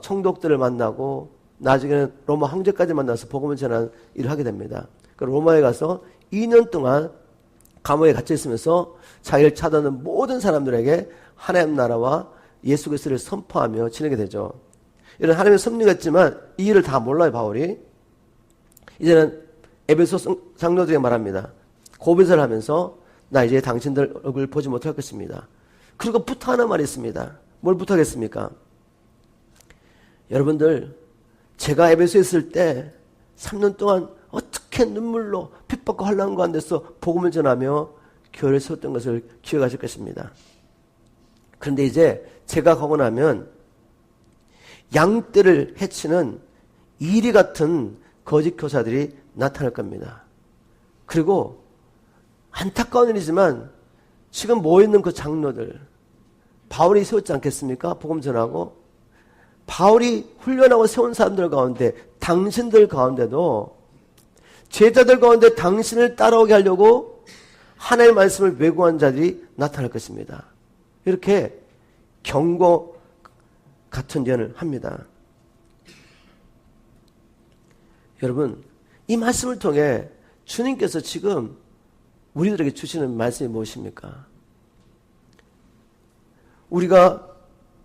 S1: 총독들을 만나고 나중에는 로마 황제까지 만나서 복음을 전하는 일을 하게 됩니다. 로마에 가서 2년 동안 감옥에 갇혀 있으면서 자기를 찾아오는 모든 사람들에게 하나님 나라와 예수 그리스도를 선포하며 지내게 되죠. 이런 하나님의 섭리가 있지만 이 일을 다 몰라요, 바울이. 이제는 에베소 장로들에게 말합니다. 고백을 하면서 나 이제 당신들 얼굴 보지 못할 것입니다. 그리고 부탁하는 말이 있습니다. 뭘 부탁했습니까? 여러분들, 제가 에베소에 있을 때 3년 동안 어떻게 눈물로 핍박과 환난 가운데서 복음을 전하며 교회를 세웠던 것을 기억하실 것입니다. 그런데 이제 제가 가고 나면 양떼를 해치는 이리 같은 거짓 교사들이 나타날 겁니다. 그리고 안타까운 일이지만 지금 모여있는 그 장로들, 바울이 세웠지 않겠습니까? 복음 전하고 바울이 훈련하고 세운 사람들 가운데, 당신들 가운데도 제자들 가운데 당신을 따라오게 하려고 하나님의 말씀을 왜곡한 자들이 나타날 것입니다. 이렇게 경고 같은 예언을 합니다. 여러분, 이 말씀을 통해 주님께서 지금 우리들에게 주시는 말씀이 무엇입니까? 우리가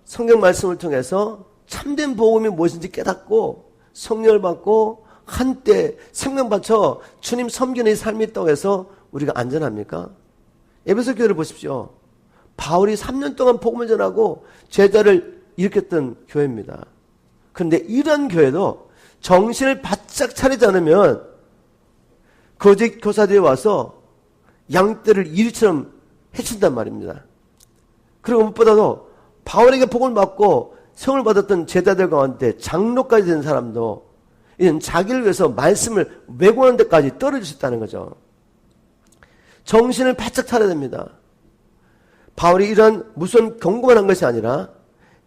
S1: 성경 말씀을 통해서 참된 복음이 무엇인지 깨닫고 성령을 받고 한때 생명 바쳐 주님 섬기는 이 삶이 있다고 해서 우리가 안전합니까? 에베소 교회를 보십시오. 바울이 3년 동안 복음을 전하고 제자를 일으켰던 교회입니다. 그런데 이런 교회도 정신을 바짝 차리지 않으면 거짓 교사들이 와서 양떼를 이리처럼 해친단 말입니다. 그리고 무엇보다도 바울에게 복음을 받고 성을 받았던 제자들 가운데 장로까지 된 사람도 이는 자기를 위해서 말씀을 왜곡하는 데까지 떨어질 수 있다는 거죠. 정신을 바짝 차려야 됩니다. 바울이 이런 무슨 경고만 한 것이 아니라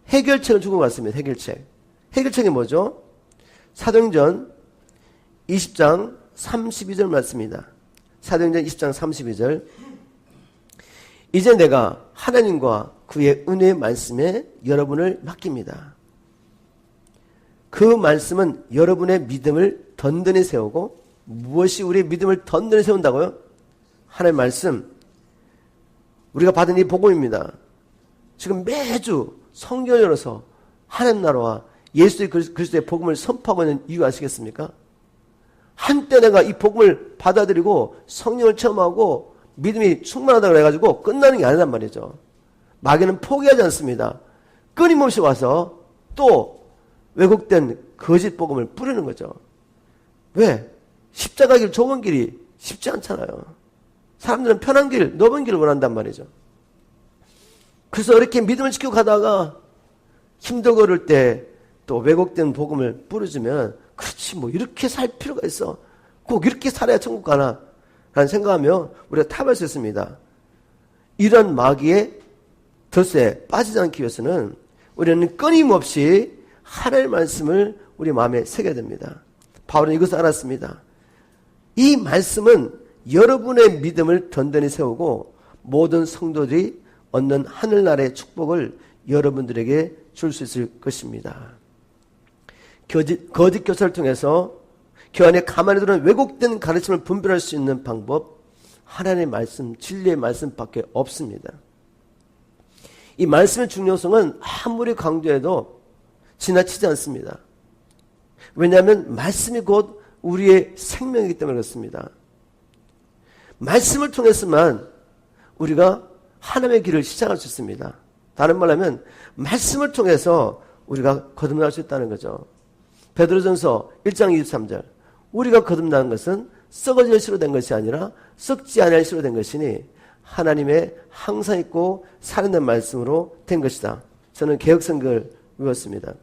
S1: 해결책을 주고 갔습니다. 해결책. 해결책이 뭐죠? 사도행전 20장 32절 말씀입니다. 사도행전 20장 32절. 이제 내가 하나님과 그의 은혜의 말씀에 여러분을 맡깁니다. 그 말씀은 여러분의 믿음을 든든히 세우고, 무엇이 우리의 믿음을 든든히 세운다고요? 하나님의 말씀, 우리가 받은 이 복음입니다. 지금 매주 성경을 열어서 하나님 나라와 예수 그리스도의 복음을 선포하고 있는 이유 아시겠습니까? 한때 내가 이 복음을 받아들이고 성령을 체험하고 믿음이 충만하다고 해가지고 끝나는 게 아니란 말이죠. 마귀는 포기하지 않습니다. 끊임없이 와서 또 왜곡된 거짓 복음을 뿌리는 거죠. 왜? 십자가 길 좁은 길이 쉽지 않잖아요. 사람들은 편한 길, 넓은 길을 원한단 말이죠. 그래서 이렇게 믿음을 지키고 가다가 힘들고 그럴 때 또 왜곡된 복음을 뿌려주면, 그렇지 뭐 이렇게 살 필요가 있어, 꼭 이렇게 살아야 천국 가나 라는 생각하며 우리가 타협할 수 있습니다. 이런 마귀의 덫에 빠지지 않기 위해서는 우리는 끊임없이 하나님의 말씀을 우리 마음에 새겨야 됩니다. 바울은 이것을 알았습니다. 이 말씀은 여러분의 믿음을 든든히 세우고 모든 성도들이 얻는 하늘나라의 축복을 여러분들에게 줄 수 있을 것입니다. 거짓 교사를 통해서 교회 안에 가만히 들어온 왜곡된 가르침을 분별할 수 있는 방법, 하나님의 말씀, 진리의 말씀밖에 없습니다. 이 말씀의 중요성은 아무리 강조해도 지나치지 않습니다. 왜냐하면 말씀이 곧 우리의 생명이기 때문에 그렇습니다. 말씀을 통해서만 우리가 하나님의 길을 시작할 수 있습니다. 다른 말로 하면 말씀을 통해서 우리가 거듭날 수 있다는 거죠. 베드로전서 1장 23절. 우리가 거듭나는 것은 썩어질 씨로 된 것이 아니라 썩지 아니할 씨로 된 것이니 하나님의 항상 있고 살아있는 말씀으로 된 것이다. 저는 개혁성경을 외웠습니다.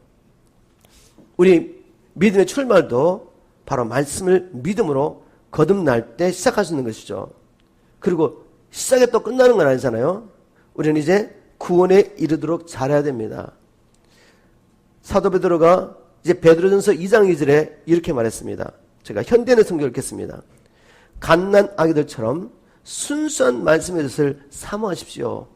S1: 우리 믿음의 출발도 바로 말씀을 믿음으로 거듭날 때 시작할 수 있는 것이죠. 그리고 시작에 또 끝나는 건 아니잖아요. 우리는 이제 구원에 이르도록 잘해야 됩니다. 사도 베드로가 이제 베드로전서 2장 2절에 이렇게 말했습니다. 제가 현대인의 성경을 읽겠습니다. 갓난 아기들처럼 순수한 말씀의 뜻을 사모하십시오.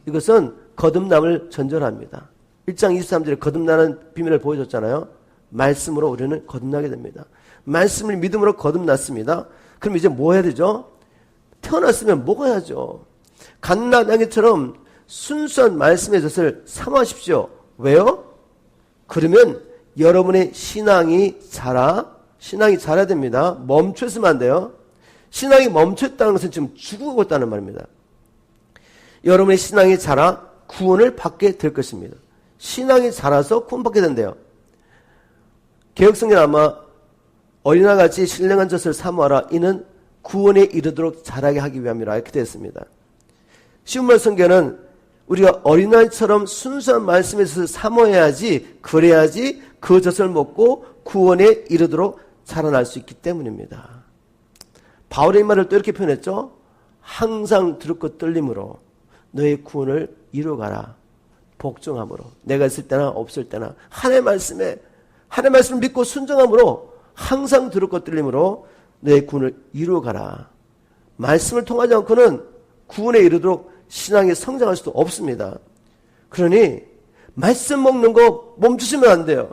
S1: 이것은 거듭남을 전제합니다. 1장 23절에 거듭나는 비밀을 보여줬잖아요. 말씀으로 우리는 거듭나게 됩니다. 말씀을 믿음으로 거듭났습니다. 그럼 이제 뭐 해야 되죠? 태어났으면 먹어야죠. 갓난 아기처럼 순수한 말씀의 뜻을 사모하십시오. 왜요? 그러면 여러분의 신앙이 자라야 됩니다. 멈춰있으면 안 돼요. 신앙이 멈췄다는 것은 지금 죽어가고 있다는 말입니다. 여러분의 신앙이 자라 구원을 받게 될 것입니다. 신앙이 자라서 구원받게 된대요. 개혁성경 아마 어린아같이 신령한 젖을 사모하라. 이는 구원에 이르도록 자라게 하기 위함이라 이렇게 되었습니다. 시온말 성경은 우리가 어린아이처럼 순수한 말씀의 젖을 사모해야지, 그래야지 그 젖을 먹고 구원에 이르도록 자라날 수 있기 때문입니다. 바울의 말을 또 이렇게 표현했죠. 항상 두렵고 떨림으로 너의 구원을 이루어가라. 복종함으로. 내가 있을 때나 없을 때나 하나님의 말씀을 믿고 순종함으로 항상 두렵고 떨림으로 너의 구원을 이루어가라. 말씀을 통하지 않고는 구원에 이르도록 신앙이 성장할 수도 없습니다. 그러니 말씀 먹는 거 멈추시면 안 돼요.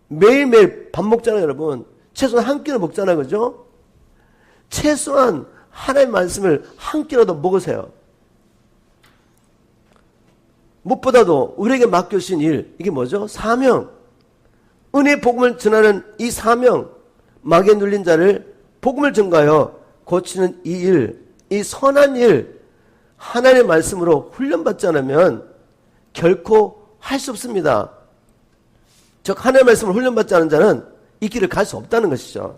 S1: 매일매일 밥 먹잖아요, 여러분. 최소한 한 끼는 먹잖아요, 그죠? 최소한 하나님의 말씀을 한 끼라도 먹으세요. 무엇보다도 우리에게 맡겨주신 일, 이게 뭐죠? 사명. 은혜의 복음을 전하는 이 사명, 마귀에 눌린 자를 복음을 전가하여 고치는 이 일, 이 선한 일, 하나님의 말씀으로 훈련받지 않으면 결코 할 수 없습니다. 즉 하나님의 말씀을 훈련받지 않은 자는 이 길을 갈 수 없다는 것이죠.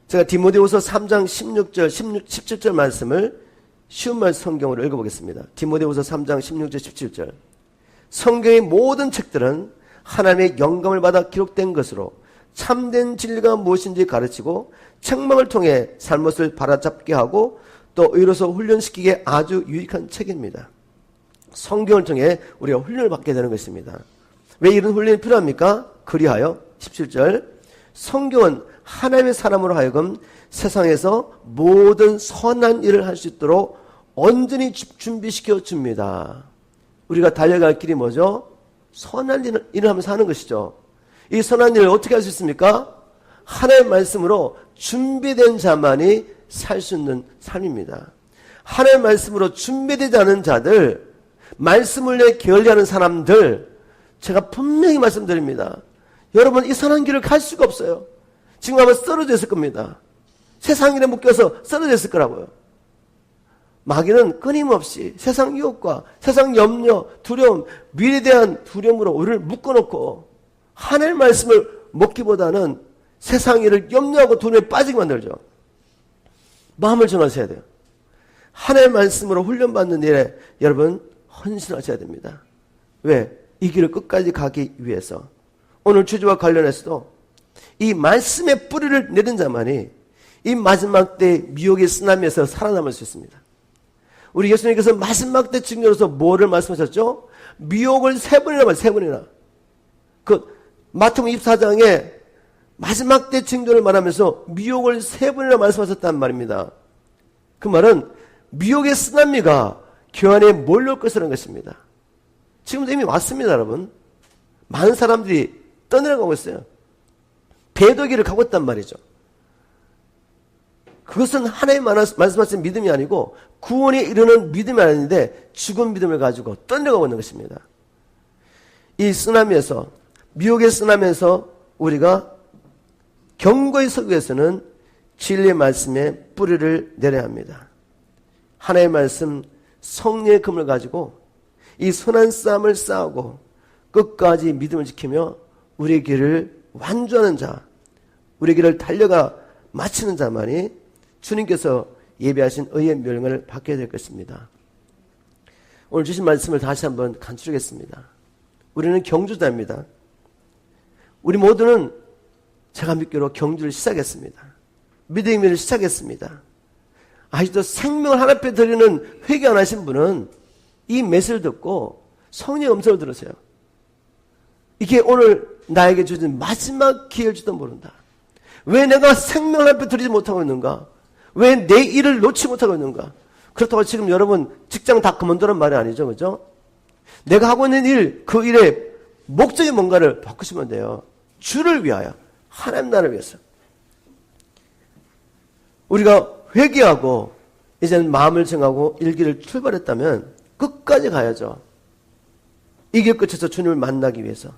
S1: 제가 디모데후서 3장 16절, 17절 말씀을 쉬운 말 성경으로 읽어보겠습니다. 디모데후서 3장 16절, 17절. 성경의 모든 책들은 하나님의 영감을 받아 기록된 것으로 참된 진리가 무엇인지 가르치고 책망을 통해 잘못을 바로잡게 하고 또 의로서 훈련시키기에 아주 유익한 책입니다. 성경을 통해 우리가 훈련을 받게 되는 것입니다. 왜 이런 훈련이 필요합니까? 그리하여 17절 성경은 하나님의 사람으로 하여금 세상에서 모든 선한 일을 할 수 있도록 온전히 준비시켜 줍니다. 우리가 달려갈 길이 뭐죠? 선한 일을 하면서 하는 것이죠. 이 선한 일을 어떻게 할 수 있습니까? 하나님의 말씀으로 준비된 자만이 살 수 있는 삶입니다. 하나님의 말씀으로 준비되지 않은 자들, 말씀을 위해 게을리하는 사람들, 제가 분명히 말씀드립니다. 여러분 이 선한 길을 갈 수가 없어요. 지금 아마 쓰러져 있을 겁니다. 세상 일에 묶여서 쓰러져 있을 거라고요. 마귀는 끊임없이 세상 유혹과 세상 염려, 두려움, 미래에 대한 두려움으로 우리를 묶어놓고 하나님의 말씀을 먹기보다는 세상 일을 염려하고 두려움에 빠지게 만들죠. 마음을 정하셔야 돼요. 하나님의 말씀으로 훈련받는 일에 여러분 헌신하셔야 됩니다. 왜? 이 길을 끝까지 가기 위해서. 오늘 주제와 관련해서도 이 말씀의 뿌리를 내린 자만이 이 마지막 때 미혹의 쓰나미에서 살아남을 수 있습니다. 우리 예수님께서 마지막 때 증거로서 뭐를 말씀하셨죠? 미혹을 세 번이나. 그 마태복음 24장에 마지막 때 징조를 말하면서 미혹을 세 번이나 말씀하셨단 말입니다. 그 말은 미혹의 쓰나미가 교환에 몰려올 것이라는 것입니다. 지금도 이미 왔습니다, 여러분. 많은 사람들이 떠내려가고 있어요. 배도기를 가고 있단 말이죠. 그것은 하나님 말씀하신 믿음이 아니고 구원에 이르는 믿음이 아닌데 죽은 믿음을 가지고 떠내려가고 있는 것입니다. 이 쓰나미에서, 미혹의 쓰나미에서 우리가 경고의 서기 위해서는 진리의 말씀에 뿌리를 내려야 합니다. 하나님의 말씀, 성령의 금을 가지고 이 선한 싸움을 싸우고 끝까지 믿음을 지키며 우리의 길을 완주하는 자, 우리의 길을 달려가 마치는 자만이 주님께서 예비하신 의의 멸망을 받게 될 것입니다. 오늘 주신 말씀을 다시 한번 간추리겠습니다. 우리는 경주자입니다. 우리 모두는 제가 믿기로 경주를 시작했습니다. 믿음의 일을 시작했습니다. 아직도 생명을 하나 앞에 드리는 회개 안 하신 분은 이 메시지를 듣고 성령의 음성을 들으세요. 이게 오늘 나에게 주신 마지막 기회일지도 모른다. 왜 내가 생명을 앞에 드리지 못하고 있는가? 왜 내 일을 놓지 못하고 있는가? 그렇다고 지금 여러분 직장 다 그만두란 말이 아니죠. 그죠? 내가 하고 있는 일, 그 일의 목적이 뭔가를 바꾸시면 돼요. 주를 위하여, 하나님 나라를 위해서. 우리가 회개하고 이제는 마음을 정하고 일기를 출발했다면 끝까지 가야죠. 이 길 끝에서 주님을 만나기 위해서.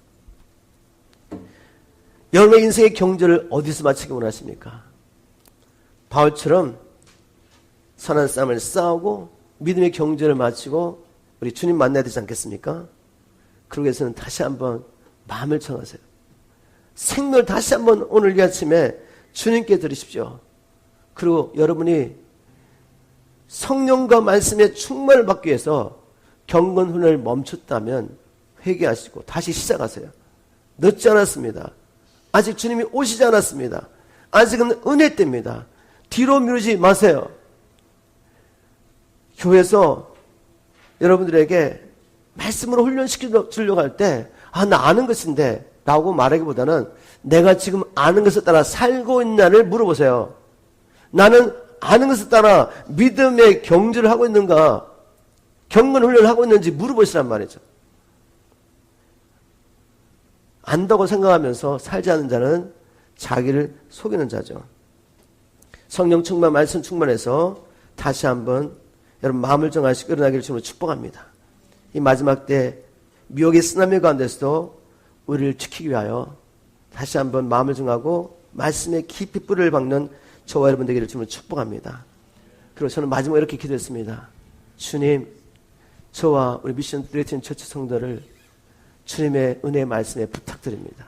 S1: 여러분의 인생의 경주를 어디서 마치기 원하십니까? 바울처럼 선한 싸움을 싸우고 믿음의 경주를 마치고 우리 주님 만나야 되지 않겠습니까? 그러기 위해서는 다시 한번 마음을 정하세요. 생명을 다시 한번 오늘 이 아침에 주님께 드리십시오. 그리고 여러분이 성령과 말씀의 충만을 받기 위해서 경건훈련을 멈췄다면 회개하시고 다시 시작하세요. 늦지 않았습니다. 아직 주님이 오시지 않았습니다. 아직은 은혜 때입니다. 뒤로 미루지 마세요. 교회에서 여러분들에게 말씀으로 훈련시켜 주려고 할 때, 나 아는 것인데 라고 말하기보다는 내가 지금 아는 것에 따라 살고 있냐를 물어보세요. 나는 아는 것에 따라 믿음의 경주를 하고 있는가, 경건 훈련을 하고 있는지 물어보시란 말이죠. 안다고 생각하면서 살지 않는 자는 자기를 속이는 자죠. 성령 충만, 말씀 충만해서 다시 한번 여러분 마음을 정하시고 일어나기를 주님으로 축복합니다. 이 마지막 때 미혹의 쓰나미 가운데서도 우리를 지키기 위하여 다시 한번 마음을 정하고 말씀에 깊이 뿌리를 박는 저와 여러분 되기를 주님으로 축복합니다. 그리고 저는 마지막으로 이렇게 기도했습니다. 주님, 저와 우리 미션 브레이튼 처치 성도를 주님의 은혜의 말씀에 부탁드립니다.